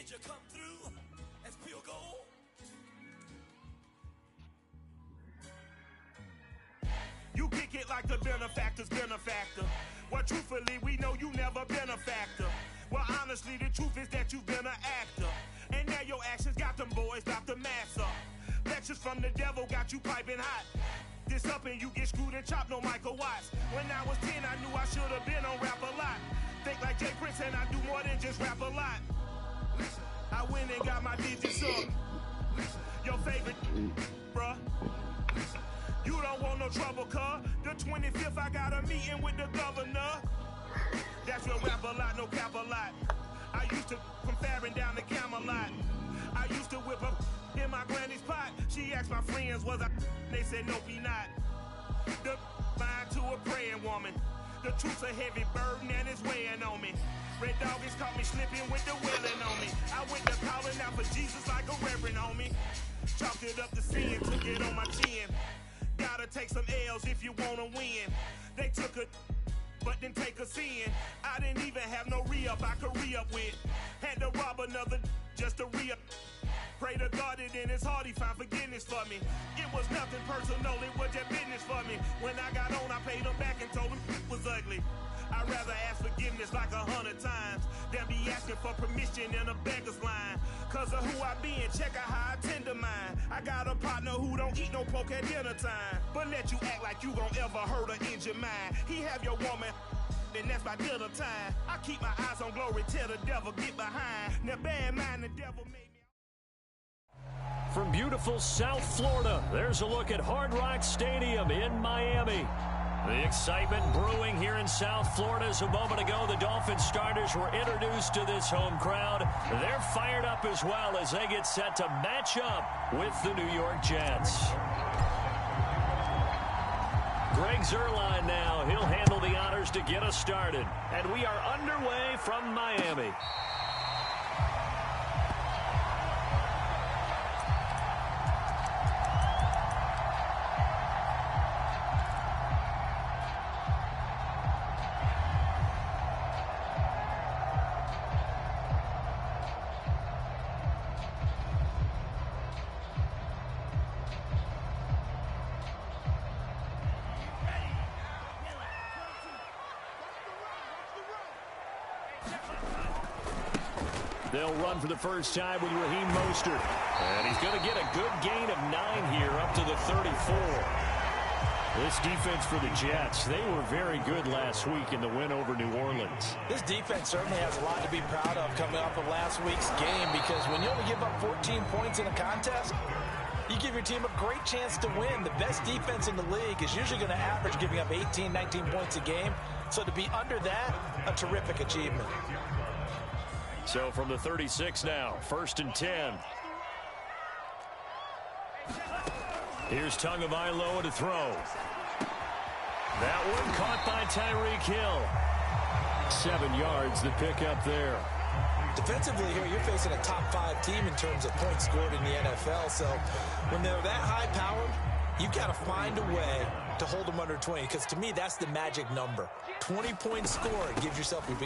Did you come through as pure gold? You kick it like the benefactor's benefactor. Well, truthfully, we know you never been a factor. Well, honestly, the truth is that you've been an actor. And now your actions got them boys about to mass up. Lectures from the devil got you piping hot. This up and you get screwed and chopped, no Michael Watts. When I was 10, I knew I should have been on rap a lot. Think like Jay Prince and I do more than just rap a lot. I went and got my digits up. Your favorite, bruh. You don't want no trouble, cuz. The 25th, I got a meeting with the governor. That's where rap a lot, no cap a lot. I used to come faring down the Camelot. I used to whip up in my granny's pot. She asked my friends, was I? They said, nope, he not. The line to a praying woman. The truth's a heavy burden and it's weighing on me. Red Doggies caught me slipping with the wailing on me. I went to calling out for Jesus like a reverend on me. Chalked it up to sin, took it on my chin. Gotta take some L's if you wanna win. They took a but didn't take a sin. I didn't even have no re-up I could re-up with. Had to rob another just to re-up. Pray to God that in his heart he found forgiveness for me. It was nothing personal, it was just business for me. When I got on, I paid him back and told him it was ugly. I'd rather ask forgiveness like 100 times than be asking for permission in a beggar's line. Cause of who I be and check out how I tend to mine. I got a partner who don't eat no pork at dinner time, but let you act like you gon' ever hurt or injure mine. He have your woman, and that's by dinner time. I keep my eyes on glory till the devil get behind. Now bear in mind the devil made me. From beautiful South Florida, there's a look at Hard Rock Stadium in Miami. The excitement brewing here in South Florida as a moment ago the Dolphins starters were introduced to this home crowd. They're fired up as well as they get set to match up with the New York Jets. Greg Zuerlein now. He'll handle the honors to get us started. And we are underway from Miami. They'll run for the first time with Raheem Mostert. And he's going to get a good gain of 9 here up to the 34. This defense for the Jets, they were very good last week in the win over New Orleans. This defense certainly has a lot to be proud of coming off of last week's game, because when you only give up 14 points in a contest, you give your team a great chance to win. The best defense in the league is usually going to average giving up 18, 19 points a game. So to be under that, a terrific achievement. So from the 36 now, 1st and 10. Here's Tagovailoa to throw. That one caught by Tyreek Hill. 7 yards, the pickup there. Defensively here, you're facing a top 5 team in terms of points scored in the NFL. So when they're that high-powered, you've got to find a way to hold them under 20, because to me, that's the magic number. 20 points scored, you give yourself your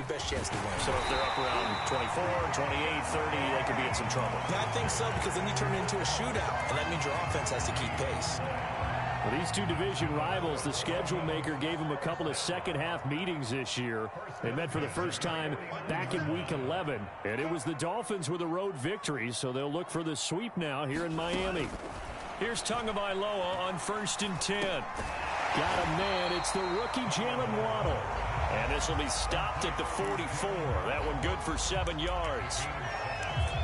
best chance to win. So if they're up around 24, 28, 30, they could be in some trouble. Yeah, I think so, because then you turn it into a shootout, and that means your offense has to keep pace. Well, these two division rivals, the schedule maker gave them a couple of second-half meetings this year. They met for the first time back in Week 11, and it was the Dolphins with a road victory, so they'll look for the sweep now here in Miami. Here's Tagovailoa on 1st and 10. Got a man. It's the rookie Jalen Waddle. And this will be stopped at the 44. That one good for 7 yards.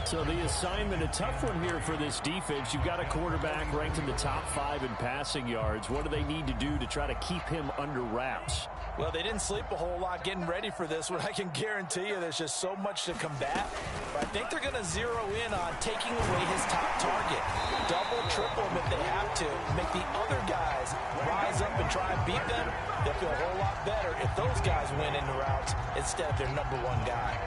So the assignment, a tough one here for this defense. You've got a quarterback ranked in the top 5 in passing yards. What do they need to do to try to keep him under wraps? Well, they didn't sleep a whole lot getting ready for this one. I can guarantee you there's just so much to combat. But I think they're going to zero in on taking away his top target. Double, triple him if they have to. Make the other guys rise up and try and beat them. They'll feel a whole lot better if those guys win in the routes instead of their number 1 guy.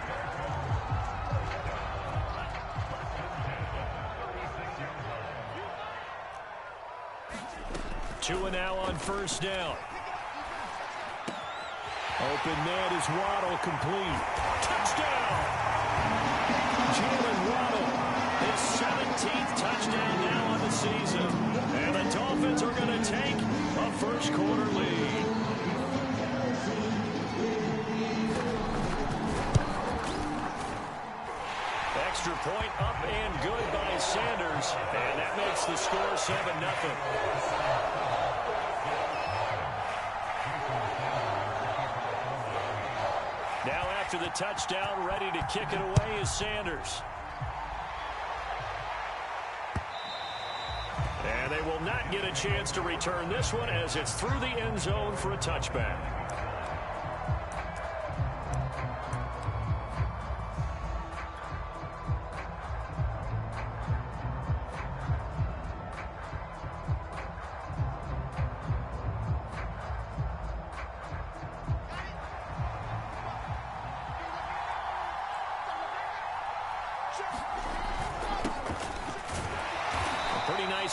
Two and now on 1st down. Open net is Waddle, complete. Touchdown! Jalen Waddle. His 17th touchdown now on the season. And the Dolphins are going to take a first-quarter lead. Extra point up and good by Sanders. And that makes the score 7-0. Now after the touchdown, ready to kick it away is Sanders. And they will not get a chance to return this one as it's through the end zone for a touchback.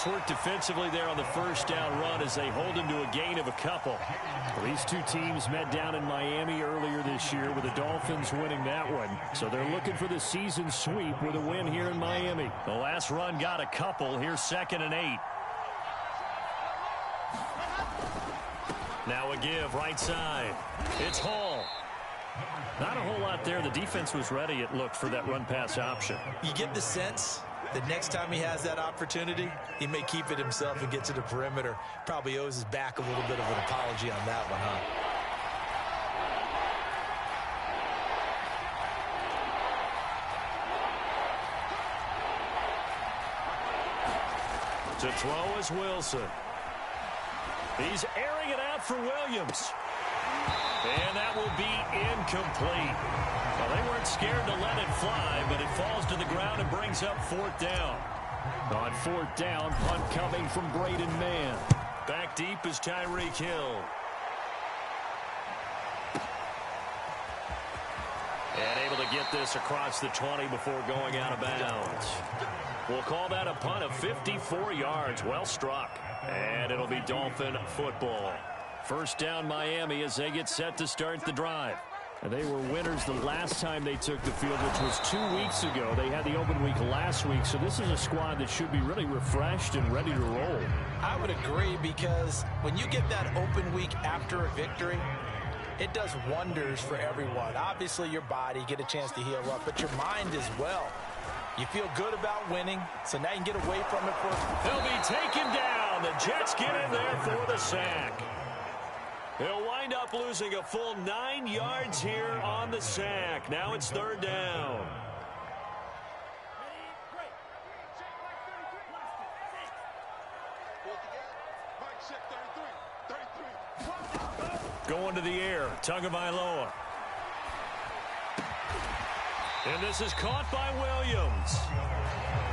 Work defensively there on the first down run as they hold him to a gain of a couple. Well, these two teams met down in Miami earlier this year with the Dolphins winning that one. So they're looking for the season sweep with a win here in Miami. The last run got a couple. Here's 2nd and 8. Now a give right side. It's Hall. Not a whole lot there. The defense was ready, it looked, for that run-pass option. You get the sense that next time he has that opportunity, he may keep it himself and get to the perimeter. Probably owes his back a little bit of an apology on that one, huh? To throw is Wilson. He's airing it out for Williams. And that will be incomplete. Well, they weren't scared to let it fly, but it falls to the ground and brings up 4th down. On 4th down, punt coming from Braden Mann. Back deep is Tyreek Hill. And able to get this across the 20 before going out of bounds. We'll call that a punt of 54 yards. Well struck. And it'll be Dolphin football. First down Miami as they get set to start the drive. And they were winners the last time they took the field, which was 2 weeks ago. They had the open week last week, so this is a squad that should be really refreshed and ready to roll. I would agree, because when you get that open week after a victory, it does wonders for everyone. Obviously, your body, get a chance to heal up, but your mind as well. You feel good about winning, so now you can get away from it for... They'll be taken down. The Jets get in there for the sack. They'll wind up losing a full 9 yards here on the sack. Now it's 3rd down. Going to the air, Tagovailoa. And this is caught by Williams.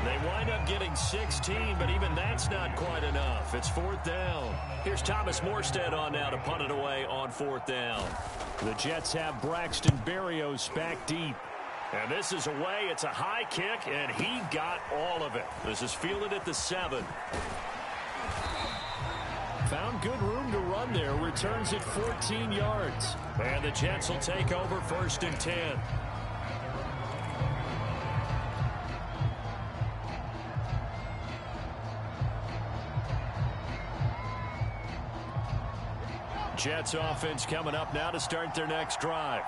They wind up getting 16, but even that's not quite enough. It's 4th down. Here's Thomas Morstead on now to punt it away on 4th down. The Jets have Braxton Berrios back deep. And this is away. It's a high kick, and he got all of it. This is fielded at the 7. Found good room to run there. Returns at 14 yards. And the Jets will take over 1st and 10. Jets offense coming up now to start their next drive.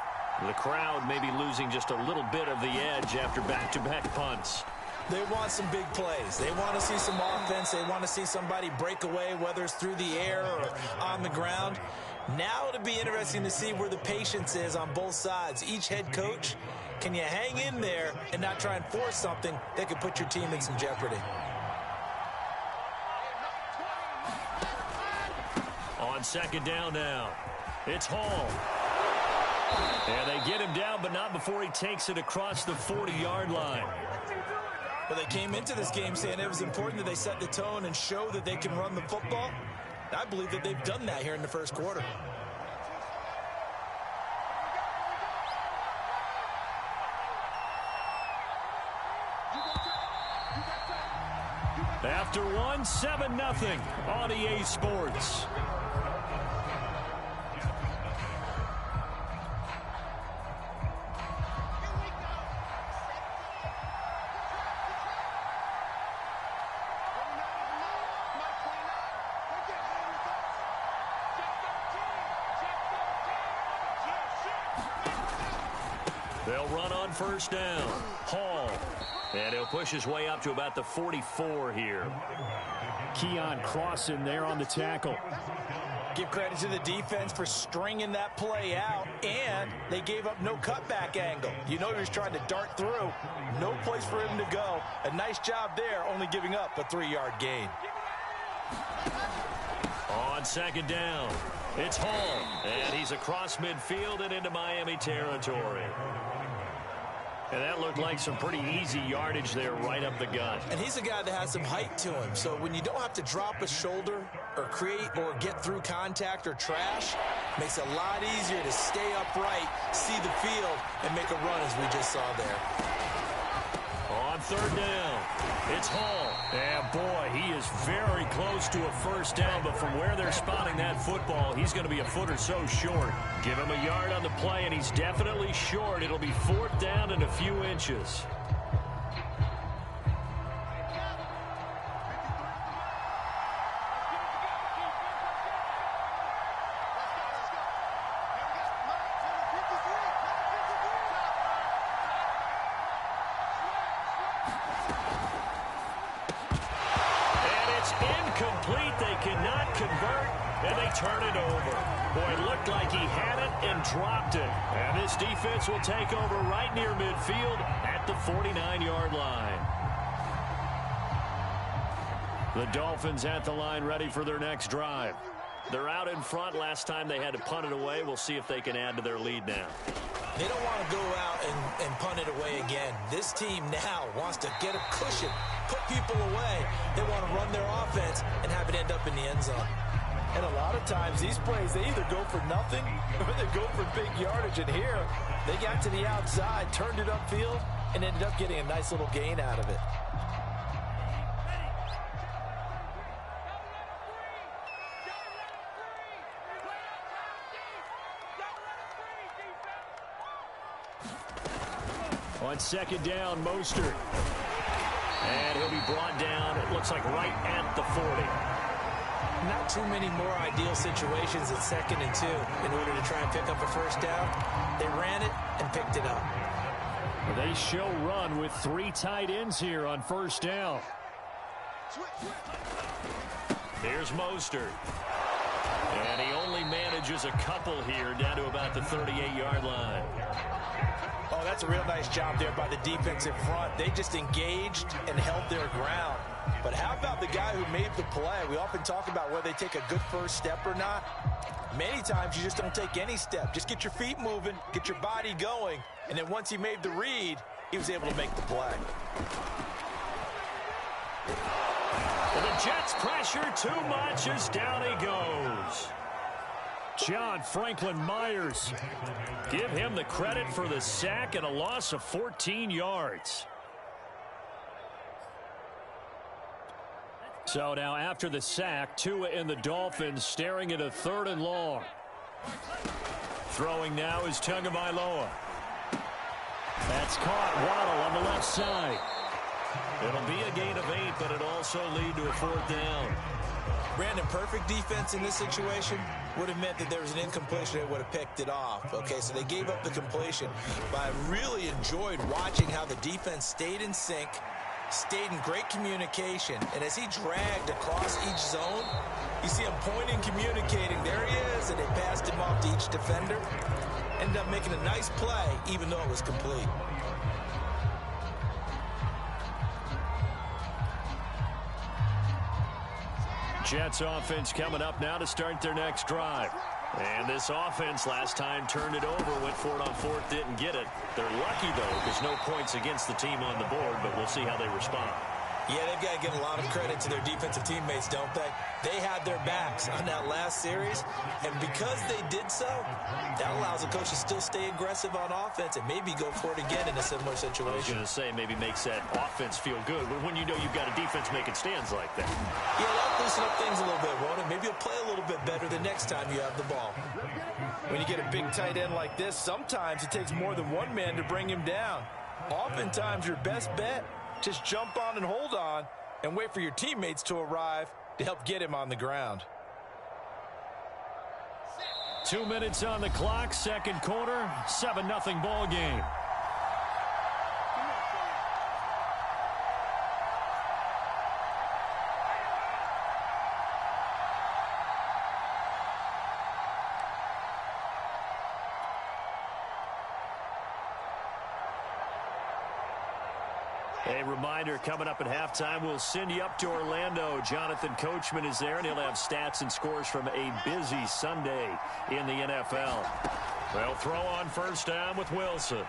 The crowd may be losing just a little bit of the edge after back-to-back punts. They want some big plays. They want to see some offense. They want to see somebody break away, whether it's through the air or on the ground. Now it'll be interesting to see where the patience is on both sides. Each head coach, can you hang in there and not try and force something that could put your team in some jeopardy? On 2nd down now, it's Hall. And they get him down, but not before he takes it across the 40-yard line. Well, they came into this game saying it was important that they set the tone and show that they can run the football. I believe that they've done that here in the first quarter. After one, 7-0 on EA Sports. They'll run on first down. Hall. And he'll push his way up to about the 44 here. Keon Crossen there on the tackle. Give credit to the defense for stringing that play out, and they gave up no cutback angle. You know he was trying to dart through. No place for him to go. A nice job there, only giving up a 3-yard gain. On second down, it's Hall, and he's across midfield and into Miami territory. And that looked like some pretty easy yardage there right up the gut. And he's a guy that has some height to him, so when you don't have to drop a shoulder or create or get through contact or trash, makes it a lot easier to stay upright, see the field, and make a run as we just saw there. On third down, it's Hall. And boy, he is very close to a first down, but from where they're spotting that football, he's going to be a foot or so short. Give him a yard on the play, and he's definitely short. It'll be fourth down and a few inches. Turn it over. Boy, it looked like he had it and dropped it. And this defense will take over right near midfield at the 49-yard line. The Dolphins at the line ready for their next drive. They're out in front. Last time they had to punt it away. We'll see if they can add to their lead now. They don't want to go out and punt it away again. This team now wants to get a cushion, put people away. They want to run their offense and have it end up in the end zone. And a lot of times, these plays, they either go for nothing or they go for big yardage. And here, they got to the outside, turned it upfield, and ended up getting a nice little gain out of it. On second down, Mostert. And he'll be brought down, it looks like right at the 40. Not too many more ideal situations at 2nd and 2 in order to try and pick up a first down. They ran it and picked it up. They show run with 3 tight ends here on first down. Here's Mostert. And he only manages a couple here down to about the 38-yard line. Oh, that's a real nice job there by the defense in front. They just engaged and held their ground. But how about the guy who made the play? We often talk about whether they take a good first step or not. Many times you just don't take any step. Just get your feet moving, get your body going, and then once he made the read, he was able to make the play. Well, the Jets pressure too much as down he goes. John Franklin Myers. Give him the credit for the sack and a loss of 14 yards. So now after the sack, Tua and the Dolphins staring at a 3rd and long. Throwing now is Tagovailoa. That's caught. Waddle on the left side. It'll be a gain of 8, but it'll also lead to a 4th down. Brandon, perfect defense in this situation would have meant that there was an incompletion that would have picked it off. Okay, so they gave up the completion. But I really enjoyed watching how the defense stayed in sync, stayed in great communication, and as he dragged across each zone, you see him pointing, communicating. There he is, and they passed him off to each defender. Ended up making a nice play, even though it was complete. Jets offense coming up now to start their next drive. And this offense last time turned it over, went for it on 4th, didn't get it. They're lucky, though, because no points against the team on the board, but we'll see how they respond. Yeah, they've got to give a lot of credit to their defensive teammates, don't they? They had their backs on that last series, and because they did so, that allows the coach to still stay aggressive on offense and maybe go for it again in a similar situation. I was going to say maybe makes that offense feel good, but when you know you've got a defense making stands like that. Yeah, that'll loosen up things a little bit, won't it? Maybe you'll play a little bit better the next time you have the ball. When you get a big tight end like this, sometimes it takes more than one man to bring him down. Oftentimes, your best bet, just jump on and hold on and wait for your teammates to arrive to help get him on the ground. 2 minutes on the clock, second quarter, 7-0 ball game. A reminder, coming up at halftime, we'll send you up to Orlando. Jonathan Coachman is there, and he'll have stats and scores from a busy Sunday in the NFL. They'll throw on first down with Wilson.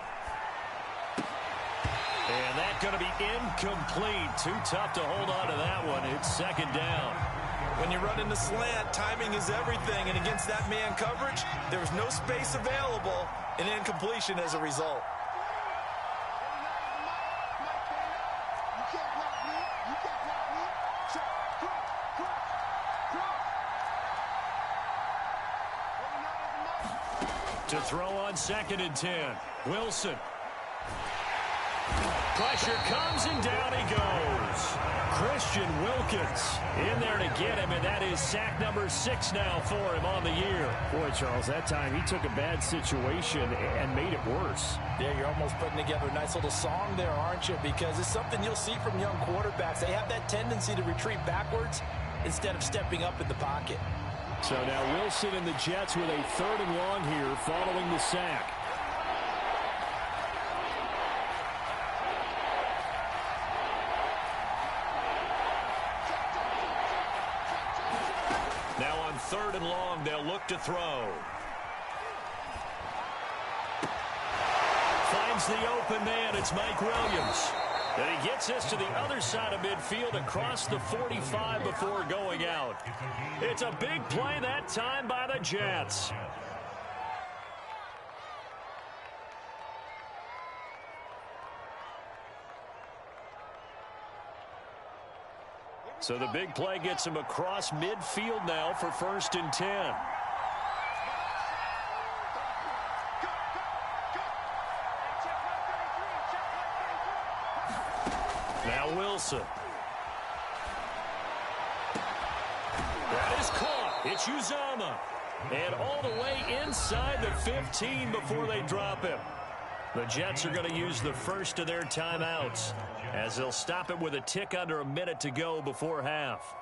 And that's going to be incomplete. Too tough to hold on to that one. It's second down. When you run in the slant, timing is everything. And against that man coverage, there's no space available. An incompletion as a result. To throw on 2nd and 10. Wilson. Pressure comes and down he goes. Christian Wilkins in there to get him, and that is sack number 6 now for him on the year. Boy, Charles, that time he took a bad situation and made it worse. Yeah, you're almost putting together a nice little song there, aren't you? Because it's something you'll see from young quarterbacks. They have that tendency to retreat backwards instead of stepping up in the pocket. So now Wilson and the Jets with a 3rd and long here following the sack. Now on 3rd and long, they'll look to throw. Finds the open man. It's Mike Williams. And he gets this to the other side of midfield across the 45 before going out. It's a big play that time by the Jets. So the big play gets him across midfield now for 1st and 10. Now Wilson. That is caught. It's Uzomah. And all the way inside the 15 before they drop him. The Jets are going to use the first of their timeouts as they'll stop it with a tick under a minute to go before half.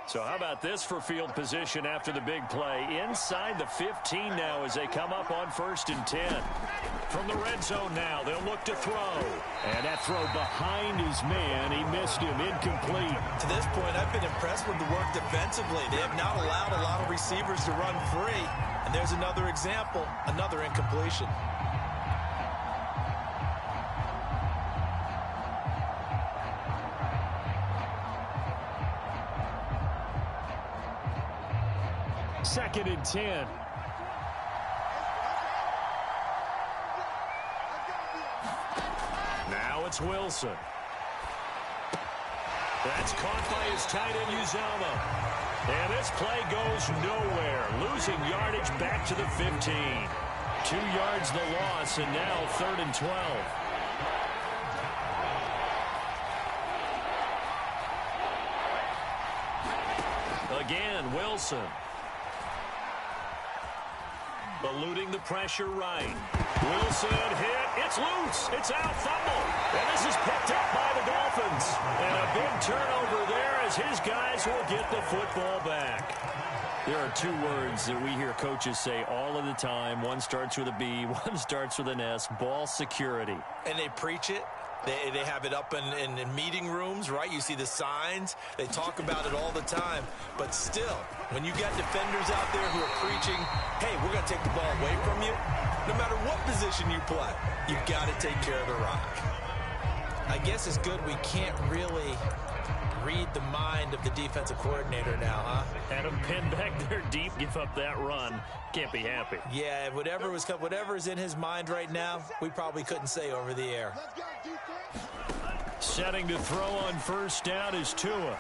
So how about this for field position after the big play? Inside the 15 now as they come up on 1st and 10. From the red zone now, they'll look to throw. And that throw behind his man. He missed him. Incomplete. To this point, I've been impressed with the work defensively. They have not allowed a lot of receivers to run free. And there's another example, another incompletion. Second and 10. Now it's Wilson. That's caught by his tight end, Uzomah. And this play goes nowhere. Losing yardage back to the 15. 2 yards the loss, and now 3rd and 12. Again, Wilson. Eluding the pressure right. Wilson hit. It's loose. It's out. Fumble. And this is picked up by the Dolphins. And a big turnover there as his guys will get the football back. There are 2 words that we hear coaches say all of the time. One starts with a B. One starts with an S. Ball security. And they preach it. They have it up in meeting rooms, right? You see the signs. They talk about it all the time. But still, when you got defenders out there who are preaching, hey, we're going to take the ball away from you, no matter what position you play, you've got to take care of the rock. I guess it's good we can't really read the mind of the defensive coordinator now, huh? Had him pinned back there deep, give up that run. Can't be happy. Yeah, whatever's in his mind right now, we probably couldn't say over the air. Setting to throw on first down is Tua.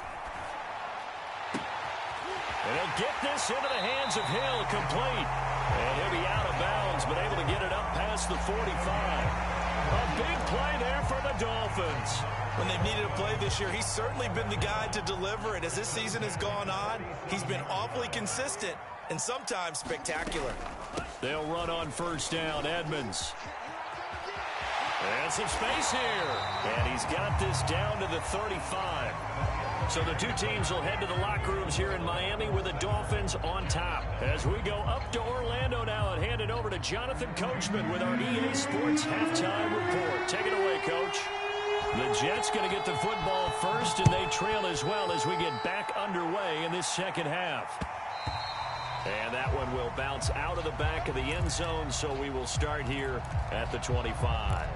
And he'll get this into the hands of Hill, complete. And he'll be out of bounds, but able to get it up past the 45. A big play there for the Dolphins. When they've needed a play this year, he's certainly been the guy to deliver it. As this season has gone on, he's been awfully consistent and sometimes spectacular. They'll run on first down. Edmonds. And some space here. And he's got this down to the 35. So the 2 teams will head to the locker rooms here in Miami with the Dolphins on top. As we go up to Orlando now and hand it over to Jonathan Coachman with our EA Sports Halftime Report. Take it away, Coach. The Jets going to get the football first, and they trail as well as we get back underway in this second half. And that one will bounce out of the back of the end zone, so we will start here at the 25.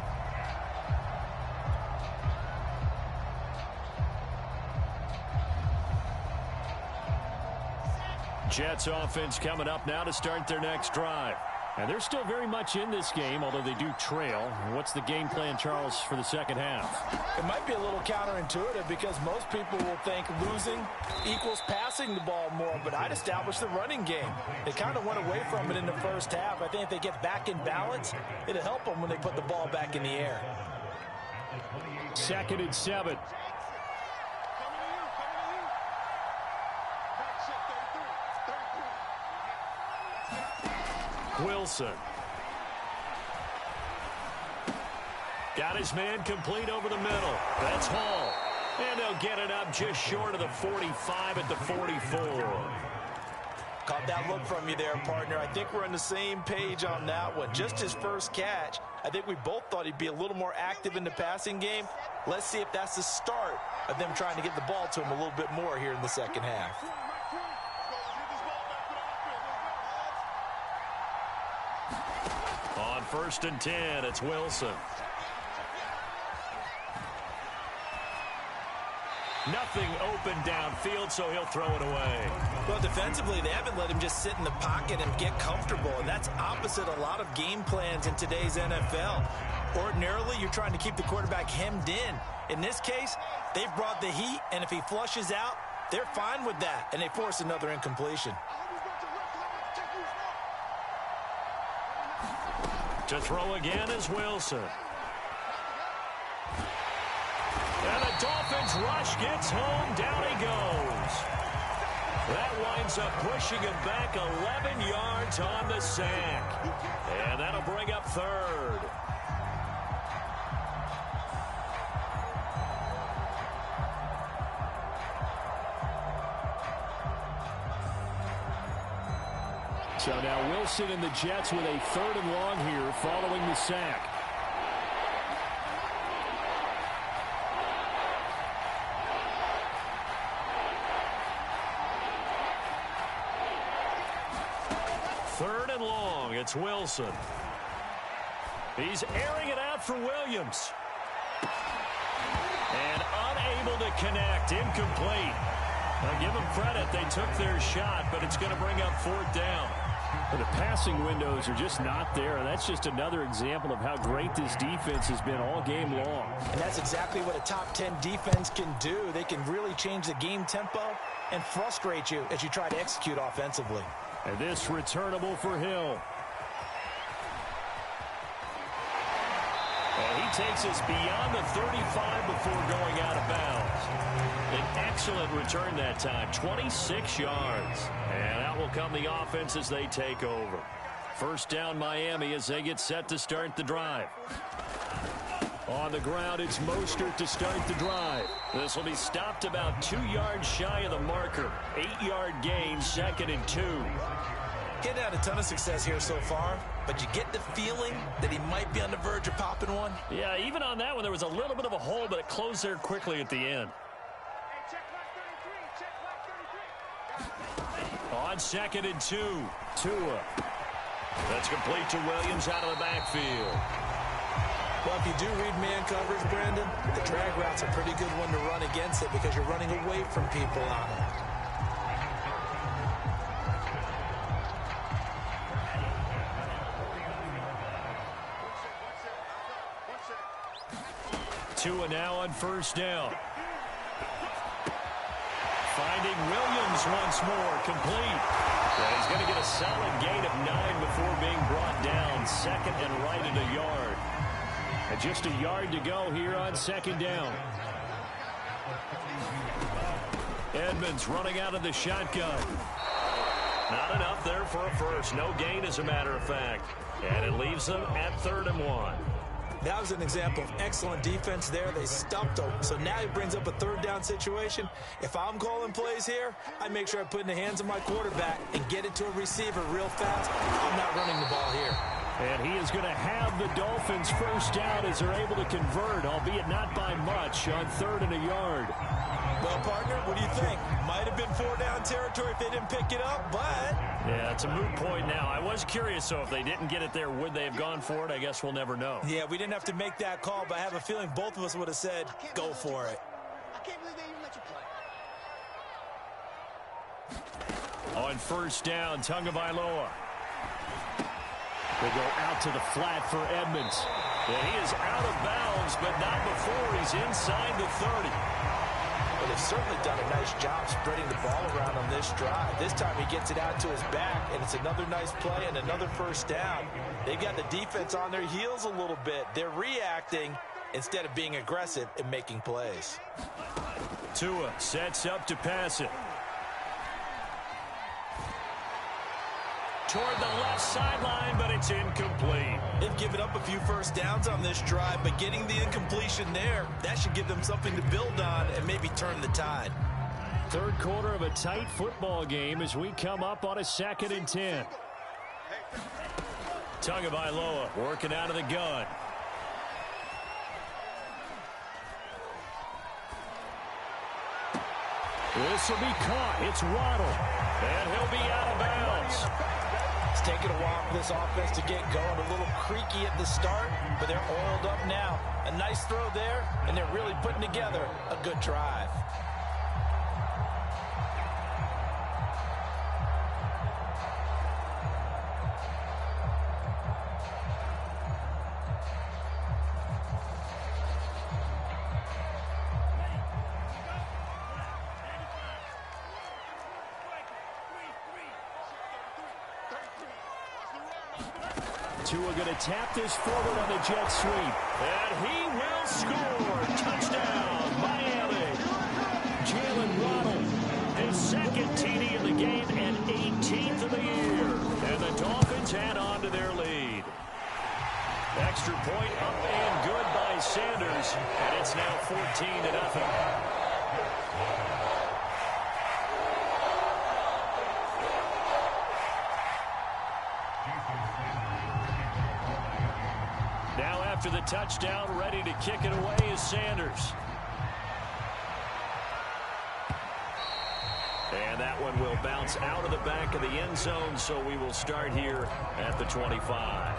Jets offense coming up now to start their next drive. And they're still very much in this game, although they do trail. What's the game plan, Charles, for the second half? It might be a little counterintuitive because most people will think losing equals passing the ball more, but I'd establish the running game. They kind of went away from it in the first half. I think if they get back in balance, it'll help them when they put the ball back in the air. 2nd and 7. Wilson. Got his man complete over the middle. That's Hall. And they'll get it up just short of the 45 at the 44. Caught that look from you there, partner. I think we're on the same page on that one. Just his first catch. I think we both thought he'd be a little more active in the passing game. Let's see if that's the start of them trying to get the ball to him a little bit more here in the second half. On 1st and 10, it's Wilson. Nothing open downfield, so he'll throw it away. Well, defensively, they haven't let him just sit in the pocket and get comfortable, and that's opposite a lot of game plans in today's NFL. Ordinarily, you're trying to keep the quarterback hemmed in. In this case, they've brought the heat, and if he flushes out, they're fine with that, and they force another incompletion. To throw again is Wilson. And the Dolphins rush gets home. Down he goes. That winds up pushing him back 11 yards on the sack. And that'll bring up 3rd. So now Wilson and the Jets with a 3rd and long here following the sack. Third and long, it's Wilson. He's airing it out for Williams. And unable to connect, incomplete. Now give them credit, they took their shot, but it's going to bring up 4th down. The passing windows are just not there. That's just another example of how great this defense has been all game long. And that's exactly what a top 10 defense can do. They can really change the game tempo and frustrate you as you try to execute offensively. And this returnable for Hill. And he takes us beyond the 35 before going out of bounds. An excellent return that time, 26 yards. And out will come the offense as they take over. 1st down Miami as they get set to start the drive. On the ground, it's Mostert to start the drive. This will be stopped about 2 yards shy of the marker. 8-yard gain, 2nd and 2. He's had a ton of success here so far, but you get the feeling that he might be on the verge of popping one. Yeah, even on that one, there was a little bit of a hole, but it closed there quickly at the end. On 2nd and 2, Tua. That's complete to Williams out of the backfield. Well, if you do read man coverage, Brandon, the drag route's a pretty good one to run against it because you're running away from people on it. Tua now on 1st down. Finding Williams once more, complete. And he's going to get a solid gain of 9 before being brought down. 2nd and right at a yard. And just a yard to go here on 2nd down. Edmonds running out of the shotgun. Not enough there for a first. No gain, as a matter of fact. And it leaves them at 3rd and 1. That was an example of excellent defense there. They stumped him. So now he brings up a 3rd down situation. If I'm calling plays here, I make sure I put it in the hands of my quarterback and get it to a receiver real fast. I'm not running the ball here. And he is going to have the Dolphins first down as they're able to convert, albeit not by much, on 3rd and a yard. Well, partner, what do you think? Might have been 4-down territory if they didn't pick it up, but... Yeah, it's a moot point now. I was curious, so if they didn't get it there, would they have gone for it? I guess we'll never know. Yeah, we didn't have to make that call, but I have a feeling both of us would have said, go for it. I can't believe they even let you play. On first down, Tagovailoa. They go out to the flat for Edmonds. And he is out of bounds, but not before he's inside the 30. Well, they've certainly done a nice job spreading the ball around on this drive. This time he gets it out to his back, and it's another nice play and another first down. They've got the defense on their heels a little bit. They're reacting instead of being aggressive and making plays. Tua sets up to pass it. Toward the left sideline, but it's incomplete. They've given up a few first downs on this drive, but getting the incompletion there, that should give them something to build on and maybe turn the tide. Third quarter of a tight football game as we come up on a 2nd and 10. Tagovailoa working out of the gun. This will be caught. It's Waddle. And he'll be out of bounds. It's taken a while for this offense to get going. A little creaky at the start, but they're oiled up now. A nice throw there, and they're really putting together a good drive. Tua going to tap this forward on the jet sweep. And he will score. Touchdown, Miami. Jalen Waddle, his 2nd TD in the game and 18th of the year. And the Dolphins add on to their lead. Extra point up and good by Sanders. And it's now 14-0. After the touchdown, ready to kick it away is Sanders. And that one will bounce out of the back of the end zone, so we will start here at the 25.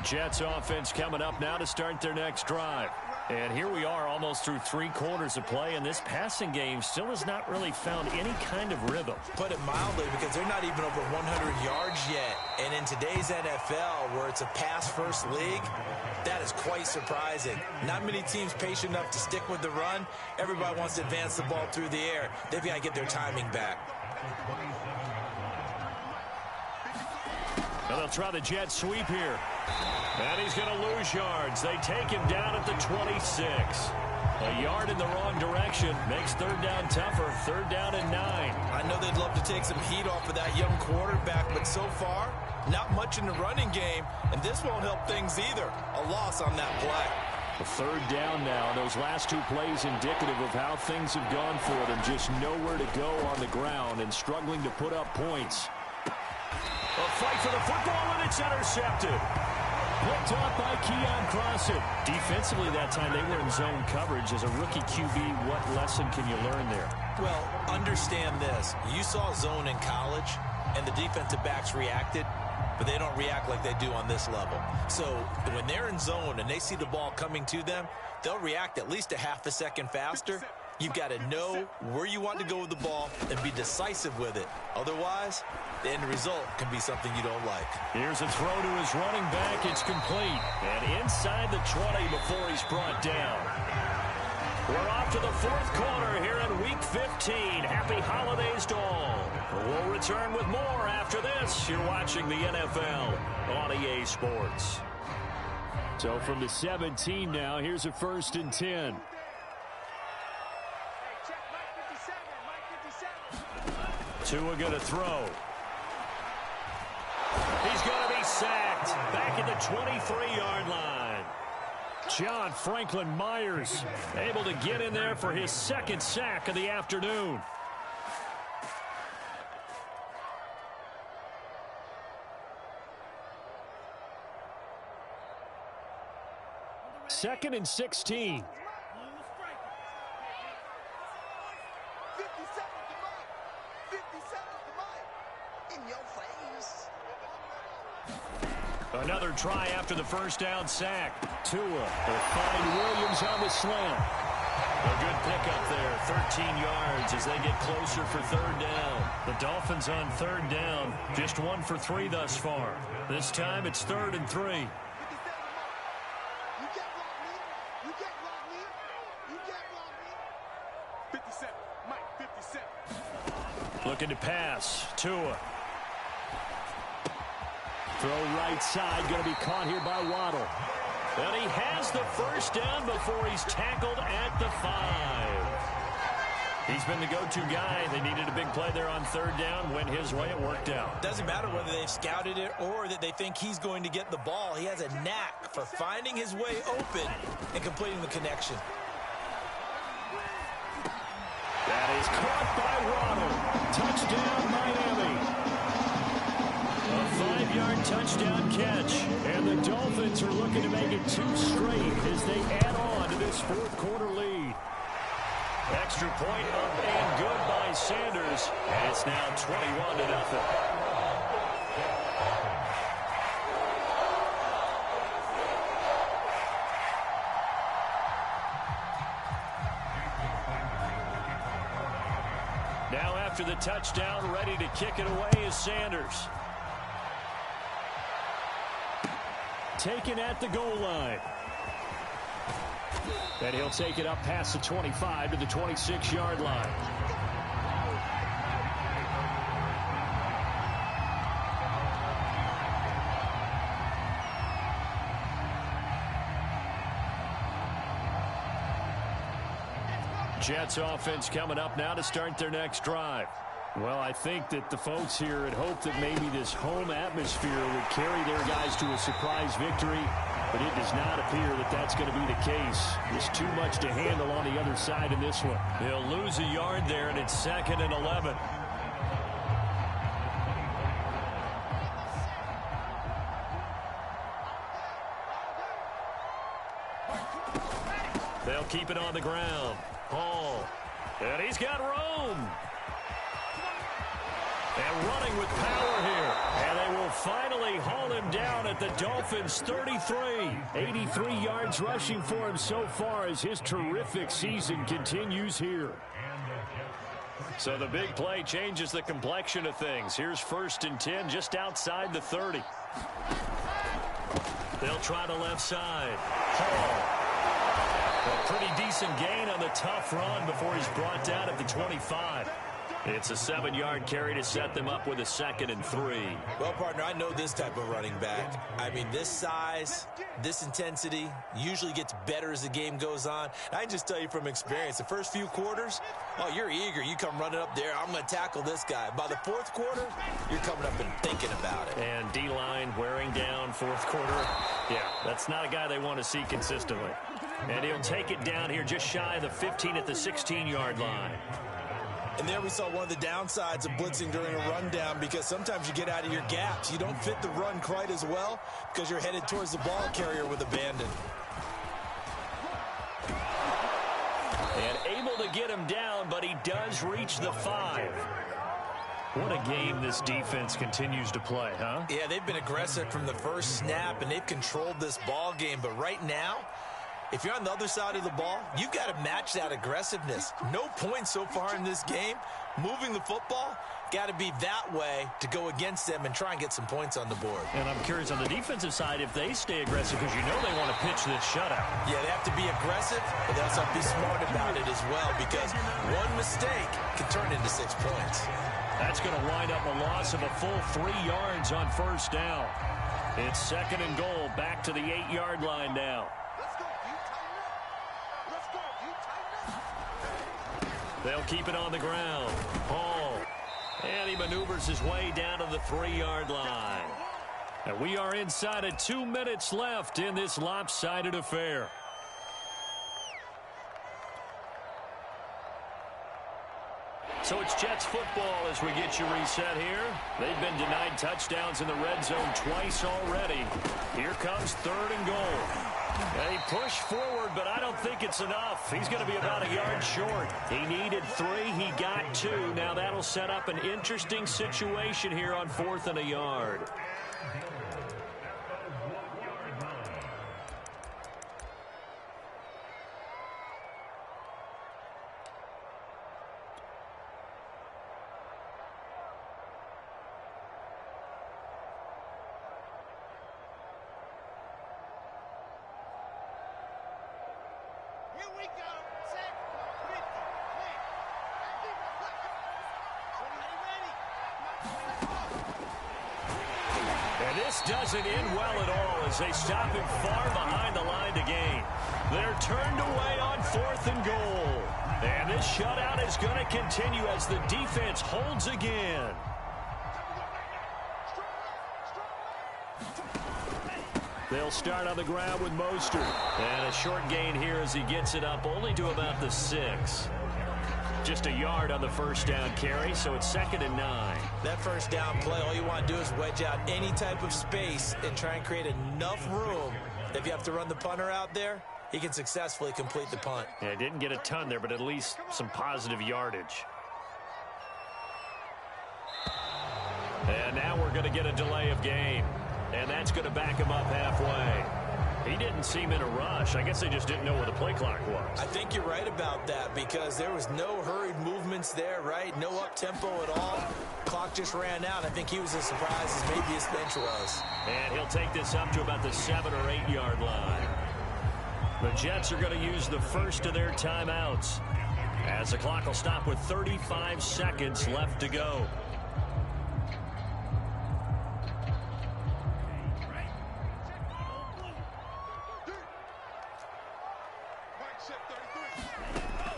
Jets offense coming up now to start their next drive. And here we are almost through 3 quarters of play, and this passing game still has not really found any kind of rhythm. Put it mildly, because they're not even over 100 yards yet. And in today's NFL, where it's a pass-first league, that is quite surprising. Not many teams patient enough to stick with the run. Everybody wants to advance the ball through the air. They've got to get their timing back. Well, they'll try the jet sweep here. And he's going to lose yards. They take him down at the 26. A yard in the wrong direction makes 3rd down tougher. 3rd down and 9. I know they'd love to take some heat off of that young quarterback, but so far, not much in the running game, and this won't help things either. A loss on that play. A 3rd down now. Those last 2 plays indicative of how things have gone for them. Just nowhere to go on the ground and struggling to put up points. A fight for the football, and it's intercepted. Picked off by Keon Crossen. Defensively that time, they were in zone coverage. As a rookie QB, what lesson can you learn there? Well, understand this. You saw zone in college, and the defensive backs reacted, but they don't react like they do on this level. So when they're in zone and they see the ball coming to them, they'll react at least a half a second faster. You've got to know where you want to go with the ball and be decisive with it. Otherwise, the end result can be something you don't like. Here's a throw to his running back. It's complete. And inside the 20 before he's brought down. We're off to the 4th quarter here in Week 15. Happy holidays to all. We'll return with more after this. You're watching the NFL on EA Sports. So from the 17 now, here's a 1st and 10. Tua going to throw. He's going to be sacked back at the 23-yard line. John Franklin Myers able to get in there for his second sack of the afternoon. Second and 16. 57 in your face. Another try after the first down sack. Tua will find Williams on the slant. A good pickup there, 13 yards as they get closer for third down. The Dolphins on third down, just 1 for 3 thus far. This time it's 3rd and 3. Looking to pass. Tua. Throw right side. Going to be caught here by Waddle. And he has the first down before he's tackled at the 5. He's been the go-to guy. They needed a big play there on third down. Went his way. It worked out. Doesn't matter whether they've scouted it or that they think he's going to get the ball. He has a knack for finding his way open and completing the connection. That is caught by Waddle. Touchdown, Miami. A 5-yard touchdown catch. And the Dolphins are looking to make it 2 straight as they add on to this fourth quarter lead. Extra point up and good by Sanders. And it's now 21-0. Now after the touchdown, ready to kick it away is Sanders. Taken at the goal line. And he'll take it up past the 25 to the 26-yard line. Jets offense coming up now to start their next drive. Well, I think that the folks here had hoped that maybe this home atmosphere would carry their guys to a surprise victory, but it does not appear that that's going to be the case. There's too much to handle on the other side in this one. He'll lose a yard there, and it's 2nd and 11. They'll keep it on the ground. Hall. And he's got Rome. And running with power here. And they will finally haul him down at the Dolphins' 33. 83 yards rushing for him so far as his terrific season continues here. So the big play changes the complexion of things. Here's 1st and 10 just outside the 30. They'll try the left side. Hall. A pretty decent gain on the tough run before he's brought down at the 25. It's a 7-yard carry to set them up with a 2nd and 3. Well, partner, I know this type of running back. I mean, this size, this intensity usually gets better as the game goes on. I can just tell you from experience, the first few quarters, oh, you're eager. You come running up there, I'm going to tackle this guy. By the 4th quarter, you're coming up and thinking about it. And D-line wearing down 4th quarter. Yeah, that's not a guy they want to see consistently. And he'll take it down here just shy of the 15 at the 16-yard line. And there we saw one of the downsides of blitzing during a rundown, because sometimes you get out of your gaps. You don't fit the run quite as well because you're headed towards the ball carrier with abandon. And able to get him down, but he does reach the 5. What a game this defense continues to play, huh? Yeah, they've been aggressive from the first snap, and they've controlled this ball game. But right now, if you're on the other side of the ball, you've got to match that aggressiveness. No points so far in this game. Moving the football, got to be that way to go against them and try and get some points on the board. And I'm curious on the defensive side if they stay aggressive, because you know they want to pitch this shutout. Yeah, they have to be aggressive, but they also have to be smart about it as well, because one mistake can turn into 6 points. That's going to wind up a loss of a full 3 yards on 1st down. It's 2nd and goal, back to the 8-yard line now. They'll keep it on the ground. Hall. And he maneuvers his way down to the 3-yard line. And we are inside of 2 minutes left in this lopsided affair. So it's Jets football as we get you reset here. They've been denied touchdowns in the red zone twice already. Here comes 3rd and goal. They push forward, but I don't think it's enough. He's going to be about a yard short. He needed 3. He got 2. Now that'll set up an interesting situation here on 4th and a yard. This doesn't end well at all as they stop him far behind the line to gain. They're turned away on 4th and goal. And this shutout is going to continue as the defense holds again. They'll start on the ground with Mostert. And a short gain here as he gets it up only to about the 6. Just a yard on the first down carry, so it's 2nd and 9. That first down play, all you want to do is wedge out any type of space and try and create enough room that if you have to run the punter out there, he can successfully complete the punt. Yeah, didn't get a ton there, but at least some positive yardage. And now we're going to get a delay of game. And that's going to back him up halfway. He didn't seem in a rush. I guess they just didn't know where the play clock was. I think you're right about that because there was no hurried movements there, right? No up-tempo at all. Clock just ran out. I think he was as surprised as maybe his bench was. And he'll take this up to about the 7 or 8 yard line. The Jets are going to use the first of their timeouts as the clock will stop with 35 seconds left to go.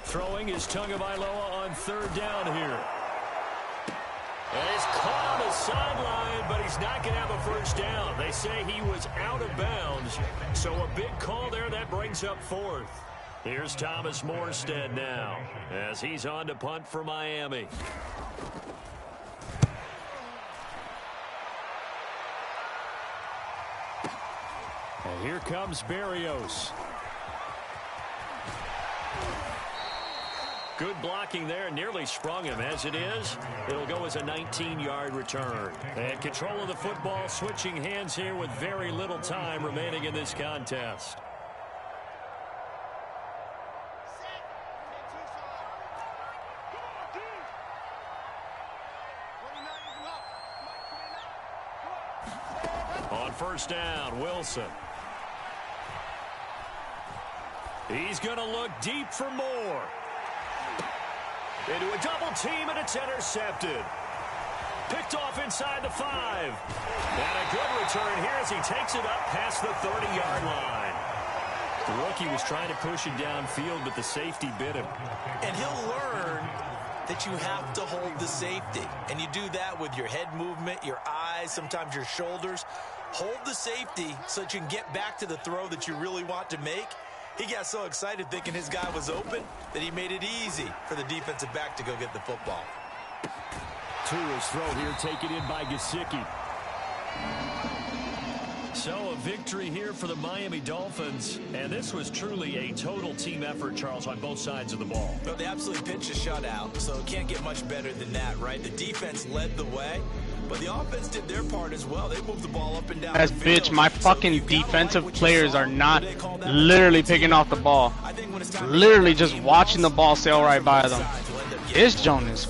Throwing is Tagovailoa on 3rd down here. And he's caught on the sideline, but he's not going to have a first down. They say he was out of bounds, so a big call there that brings up 4th. Here's Thomas Morstead now as he's on to punt for Miami. And here comes Berrios. Good blocking there, nearly sprung him. As it is, it'll go as a 19-yard return. And control of the football, switching hands here with very little time remaining in this contest. On first down, Wilson. He's going to look deep for more. Into a double team, and it's intercepted. Picked off inside the 5. And a good return here as he takes it up past the 30-yard line. The rookie was trying to push it downfield, but the safety bit him. And he'll learn that you have to hold the safety. And you do that with your head movement, your eyes, sometimes your shoulders. Hold the safety so that you can get back to the throw that you really want to make. He got so excited thinking his guy was open that he made it easy for the defensive back to go get the football. Tua's throw here taken in by Gesicki. So a victory here for the Miami Dolphins, and this was truly a total team effort, Charles, on both sides of the ball. Well, they absolutely pitched a shutout, so it can't get much better than that, right? The defense led the way, but the offense did their part as well. They moved the ball up and down. As bitch, my fucking defensive players are not literally picking off the ball. Literally just watching the ball sail right by them. This Jonas.